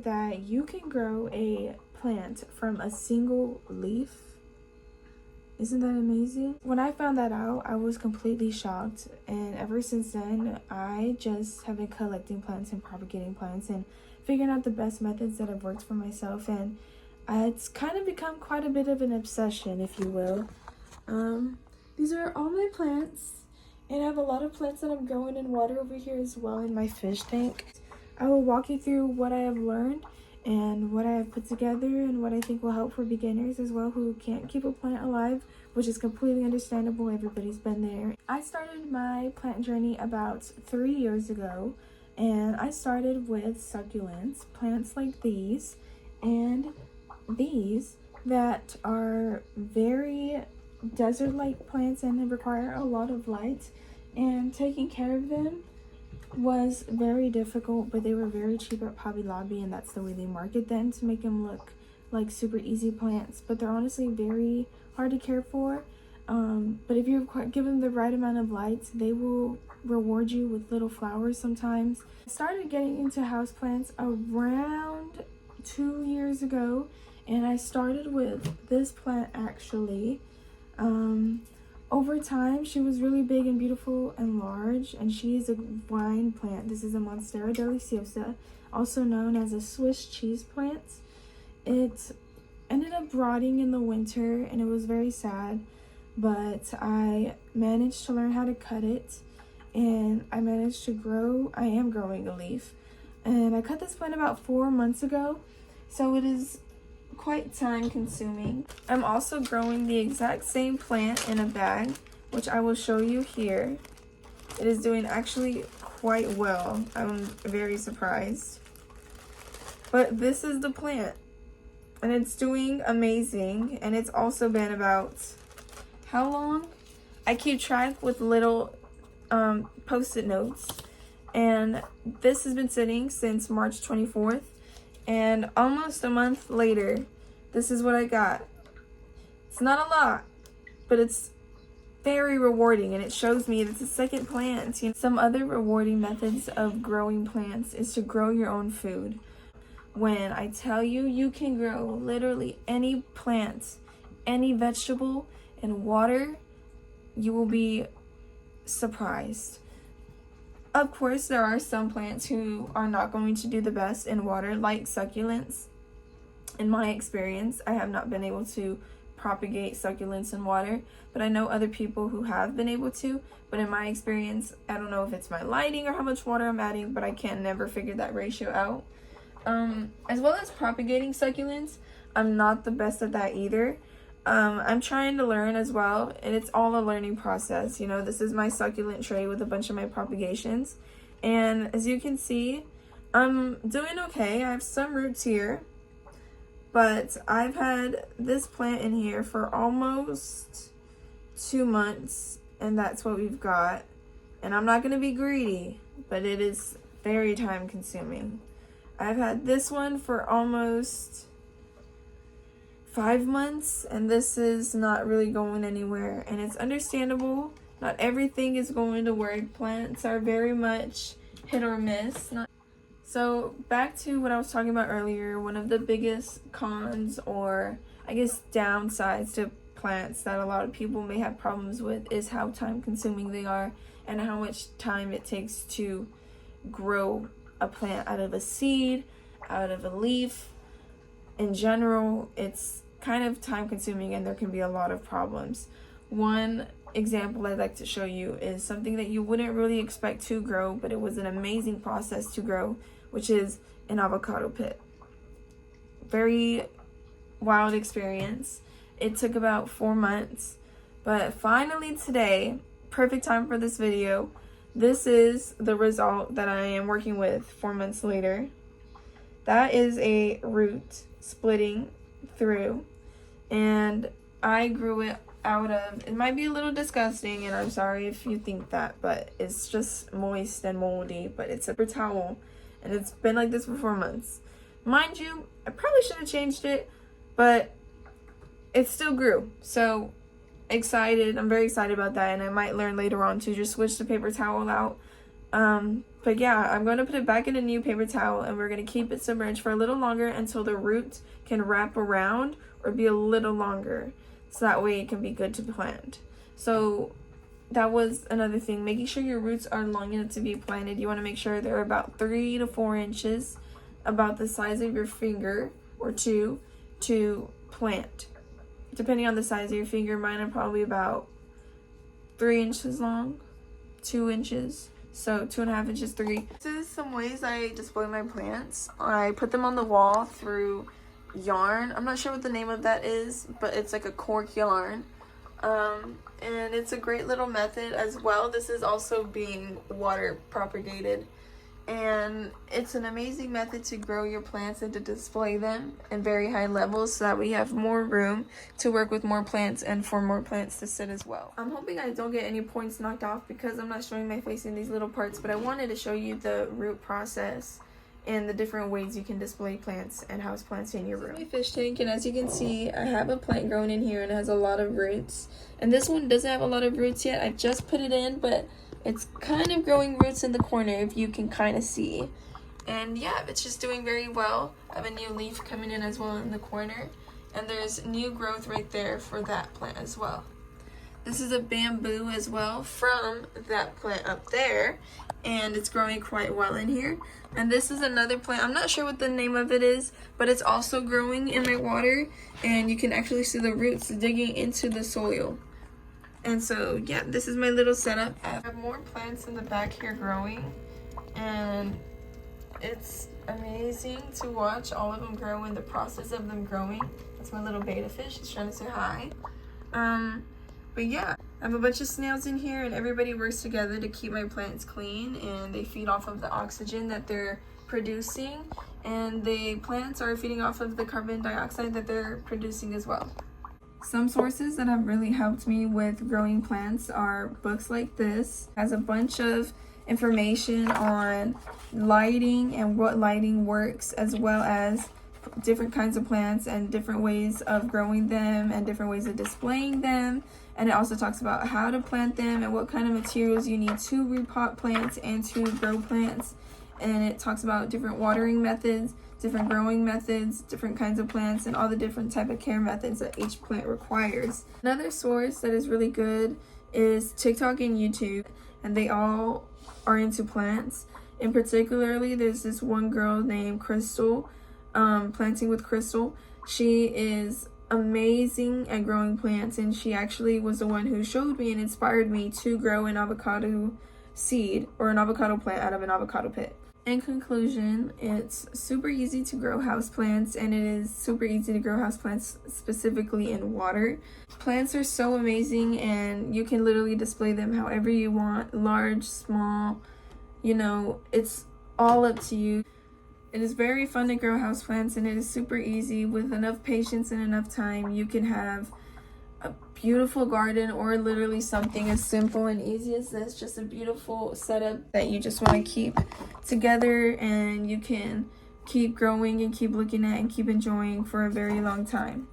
that you can grow a plant from a single leaf? Isn't that amazing? When I found that out, I was completely shocked, and ever since then, I just have been collecting plants and propagating plants and figuring out the best methods that have worked for myself, and it's kind of become quite a bit of an obsession, if you will. These are all my plants, and I have a lot of plants that I'm growing in water over here as well in my fish tank. I will walk you through what I have learned and what I have put together and what I think will help for beginners as well who can't keep a plant alive, which is completely understandable. Everybody's been there. I started my plant journey about 3 years ago, and I started with succulents, plants like these and these that are very desert-like plants and they require a lot of light, and taking care of them was very difficult, but they were very cheap at Hobby Lobby, and that's the way they market them, to make them look like super easy plants, but they're honestly very hard to care for. But if you give them the right amount of light, they will reward you with little flowers sometimes. I started getting into houseplants around 2 years ago, and I started with this plant actually. Over time, she was really big and beautiful and large, and she is a wine plant. This is a Monstera deliciosa, also known as a Swiss cheese plant. It ended up rotting in the winter, and it was very sad, but I managed to learn how to cut it, and I managed to grow. I am growing a leaf, and I cut this plant about 4 months ago, so it is quite time consuming. I'm also growing the exact same plant in a bag, which I will show you here. It is doing actually quite well. I'm very surprised. But this is the plant, and it's doing amazing, and it's also been about how long? I keep track with little post-it notes, and this has been sitting since March 24th. And almost a month later, this is what I got. It's not a lot, but it's very rewarding, and it shows me that it's a second plant. You know, some other rewarding methods of growing plants is to grow your own food. When I tell you, you can grow literally any plant, any vegetable in water, you will be surprised. Of course, there are some plants who are not going to do the best in water, like succulents. In my experience, I have not been able to propagate succulents in water, but I know other people who have been able to. But in my experience, I don't know if it's my lighting or how much water I'm adding, but I can't never figure that ratio out. As well as propagating succulents, I'm not the best at that either. I'm trying to learn as well, and it's all a learning process. You know, this is my succulent tray with a bunch of my propagations, and as you can see, I'm doing okay. I have some roots here, but I've had this plant in here for almost 2 months, and that's what we've got. And I'm not going to be greedy, but it is very time consuming. I've had this one for almost 5 months, and this is not really going anywhere, and it's understandable. Not everything is going to work. Plants are very much hit or miss. So back to what I was talking about earlier, one of the biggest cons, or I guess downsides to plants that a lot of people may have problems with, is how time consuming they are and how much time it takes to grow a plant out of a seed, out of a leaf. In general, it's kind of time consuming, and there can be a lot of problems. One example I'd like to show you is something that you wouldn't really expect to grow, but it was an amazing process to grow, which is an avocado pit. Very wild experience. It took about 4 months, but finally today, perfect time for this video, this is the result that I am working with 4 months later. That is a root splitting through, and I grew it out of, it might be a little disgusting, and I'm sorry if you think that, but it's just moist and moldy, but it's a paper towel, and it's been like this for 4 months. Mind you, I probably should have changed it, but it still grew. So excited, I'm very excited about that, and I might learn later on to just switch the paper towel out. But yeah, I'm going to put it back in a new paper towel, and we're going to keep it submerged for a little longer until the root can wrap around or be a little longer, so that way it can be good to plant. So that was another thing, making sure your roots are long enough to be planted. You want to make sure they're about 3 to 4 inches, about the size of your finger or two, to plant. Depending on the size of your finger, mine are probably about 3 inches long, 2 inches. So 2.5 inches, 3. This is some ways I display my plants. I put them on the wall through yarn. I'm not sure what the name of that is, but it's like a cork yarn. And it's a great little method as well. This is also being water propagated. And it's an amazing method to grow your plants and to display them in very high levels, so that we have more room to work with more plants and for more plants to sit as well. I'm hoping I don't get any points knocked off because I'm not showing my face in these little parts, but I wanted to show you the root process and the different ways you can display plants and house plants in your room. My fish tank, and as you can see, I have a plant growing in here and it has a lot of roots. And this one doesn't have a lot of roots yet. I just put it in, but it's kind of growing roots in the corner, if you can kind of see. And yeah, it's just doing very well. I have a new leaf coming in as well in the corner. And there's new growth right there for that plant as well. This is a bamboo as well from that plant up there. And it's growing quite well in here. And this is another plant. I'm not sure what the name of it is, but it's also growing in my water. And you can actually see the roots digging into the soil. And so, yeah, this is my little setup. I have more plants in the back here growing, and it's amazing to watch all of them grow and the process of them growing. That's my little betta fish. She's trying to say hi. But yeah, I have a bunch of snails in here, and everybody works together to keep my plants clean, and they feed off of the oxygen that they're producing, and the plants are feeding off of the carbon dioxide that they're producing as well. Some sources that have really helped me with growing plants are books like this. It has a bunch of information on lighting and what lighting works, as well as different kinds of plants and different ways of growing them and different ways of displaying them. And it also talks about how to plant them and what kind of materials you need to repot plants and to grow plants. And it talks about different watering methods, different growing methods, different kinds of plants, and all the different type of care methods that each plant requires. Another source that is really good is TikTok and YouTube, and they all are into plants. In particularly, there's this one girl named Crystal, Planting with Crystal. She is amazing at growing plants, and she actually was the one who showed me and inspired me to grow an avocado seed or an avocado plant out of an avocado pit. In conclusion, it's super easy to grow houseplants, and it is super easy to grow houseplants specifically in water. Plants are so amazing, and you can literally display them however you want, large, small, it's all up to you. It is very fun to grow houseplants, and it is super easy. With enough patience and enough time, you can have a beautiful garden, or literally something as simple and easy as this, just a beautiful setup that you just want to keep together, and you can keep growing and keep looking at and keep enjoying for a very long time.